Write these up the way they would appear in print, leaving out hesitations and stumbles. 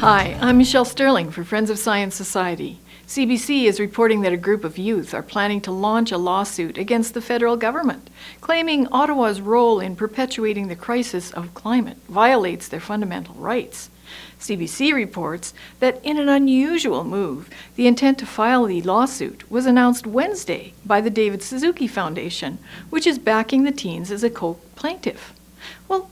Hi, I'm Michelle Sterling for Friends of Science Society. CBC is reporting that a group of youth are planning to launch a lawsuit against the federal government, claiming Ottawa's role in perpetuating the crisis of climate violates their fundamental rights. CBC reports that in an unusual move, the intent to file the lawsuit was announced Wednesday by the David Suzuki Foundation, which is backing the teens as a co-plaintiff. Well,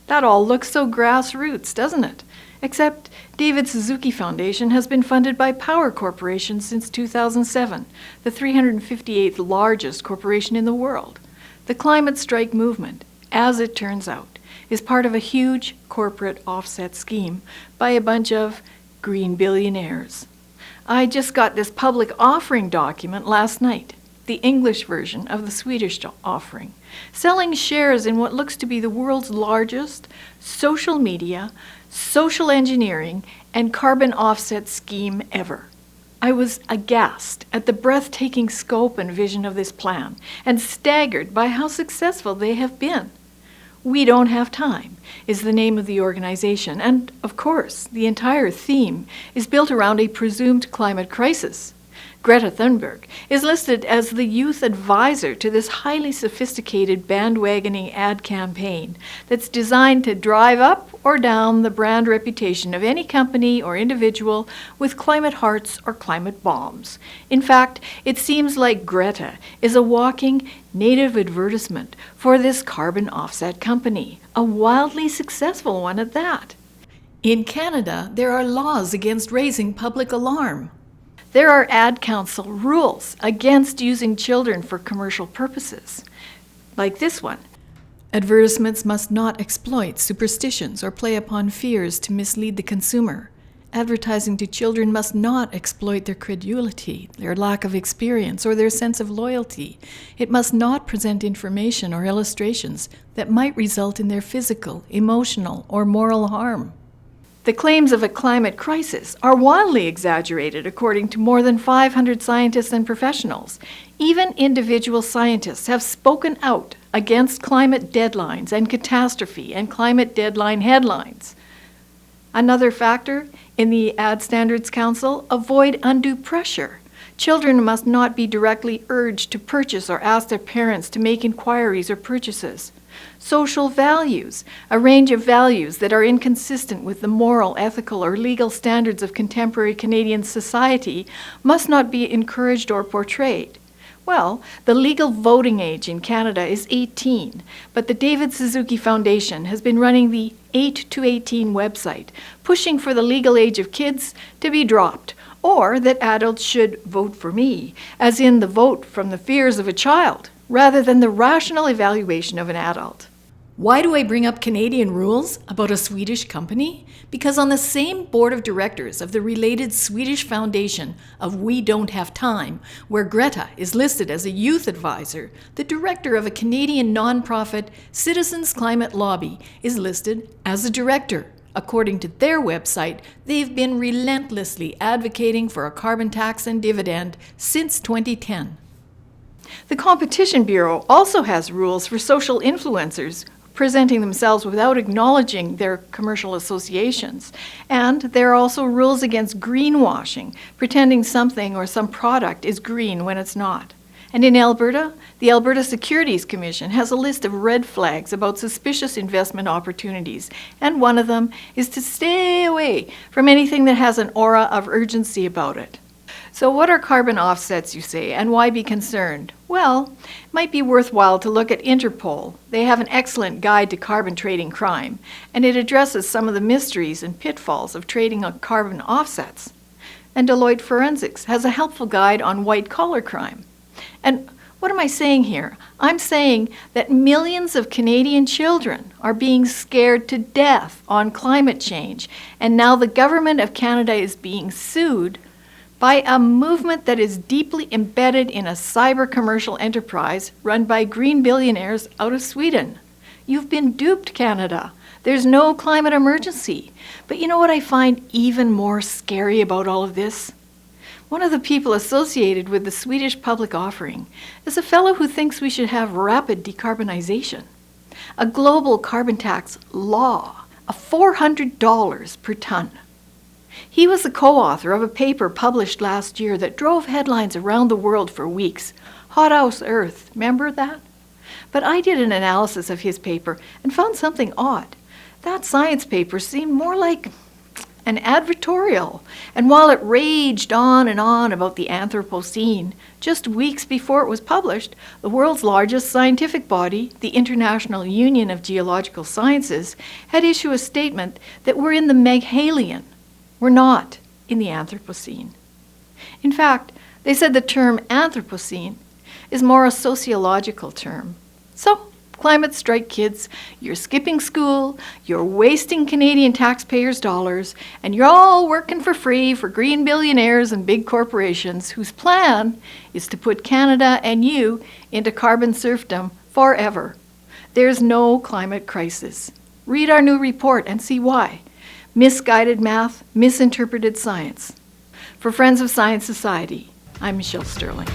that all looks so grassroots, doesn't it? Except David Suzuki Foundation has been funded by Power Corporation since 2007, the 358th largest corporation in the world. The climate strike movement, as it turns out, is part of a huge corporate offset scheme by a bunch of green billionaires. I just got this public offering document last night, the English version of the Swedish offering, selling shares in what looks to be the world's largest social media, social engineering, and carbon offset scheme ever. I was aghast at the breathtaking scope and vision of this plan, and staggered by how successful they have been. We Don't Have Time is the name of the organization, and of course, the entire theme is built around a presumed climate crisis. Greta Thunberg is listed as the youth advisor to this highly sophisticated bandwagoning ad campaign that's designed to drive up or down the brand reputation of any company or individual with climate hearts or climate bombs. In fact, it seems like Greta is a walking native advertisement for this carbon offset company, a wildly successful one at that. In Canada, there are laws against raising public alarm. There are Ad Council rules against using children for commercial purposes, like this one. Advertisements must not exploit superstitions or play upon fears to mislead the consumer. Advertising to children must not exploit their credulity, their lack of experience, or their sense of loyalty. It must not present information or illustrations that might result in their physical, emotional, or moral harm. The claims of a climate crisis are wildly exaggerated according to more than 500 scientists and professionals. Even individual scientists have spoken out against climate deadlines and catastrophe and climate deadline headlines. Another factor in the Ad Standards Council, avoid undue pressure. Children must not be directly urged to purchase or ask their parents to make inquiries or purchases. Social values, a range of values that are inconsistent with the moral, ethical, or legal standards of contemporary Canadian society, must not be encouraged or portrayed. Well, the legal voting age in Canada is 18, but the David Suzuki Foundation has been running the 8 to 18 website, pushing for the legal age of kids to be dropped, or that adults should vote for me, as in the vote from the fears of a child, rather than the rational evaluation of an adult. Why do I bring up Canadian rules about a Swedish company? Because on the same board of directors of the related Swedish foundation of We Don't Have Time, where Greta is listed as a youth advisor, the director of a Canadian nonprofit, Citizens Climate Lobby, is listed as a director. According to their website, they've been relentlessly advocating for a carbon tax and dividend since 2010. The Competition Bureau also has rules for social influencers presenting themselves without acknowledging their commercial associations. And there are also rules against greenwashing, pretending something or some product is green when it's not. And in Alberta, the Alberta Securities Commission has a list of red flags about suspicious investment opportunities, and one of them is to stay away from anything that has an aura of urgency about it. So what are carbon offsets, you say, and why be concerned? Well, it might be worthwhile to look at Interpol. They have an excellent guide to carbon trading crime, and it addresses some of the mysteries and pitfalls of trading on carbon offsets. And Deloitte Forensics has a helpful guide on white-collar crime. And what am I saying here? I'm saying that millions of Canadian children are being scared to death on climate change, and now the government of Canada is being sued by a movement that is deeply embedded in a cyber commercial enterprise run by green billionaires out of Sweden. You've been duped, Canada. There's no climate emergency. But you know what I find even more scary about all of this? One of the people associated with the Swedish public offering is a fellow who thinks we should have rapid decarbonization. A global carbon tax law of $400 per ton. He was the co-author of a paper published last year that drove headlines around the world for weeks. Hothouse Earth, remember that? But I did an analysis of his paper and found something odd. That science paper seemed more like an advertorial, and while it raged on and on about the Anthropocene, just weeks before it was published, the world's largest scientific body, the International Union of Geological Sciences, had issued a statement that we're in the Meghalian. We're not in the Anthropocene. In fact, they said the term Anthropocene is more a sociological term. So, climate strike kids, you're skipping school, you're wasting Canadian taxpayers' dollars, and you're all working for free for green billionaires and big corporations whose plan is to put Canada and you into carbon serfdom forever. There's no climate crisis. Read our new report and see why. Misguided math, misinterpreted science. For Friends of Science Society, I'm Michelle Sterling.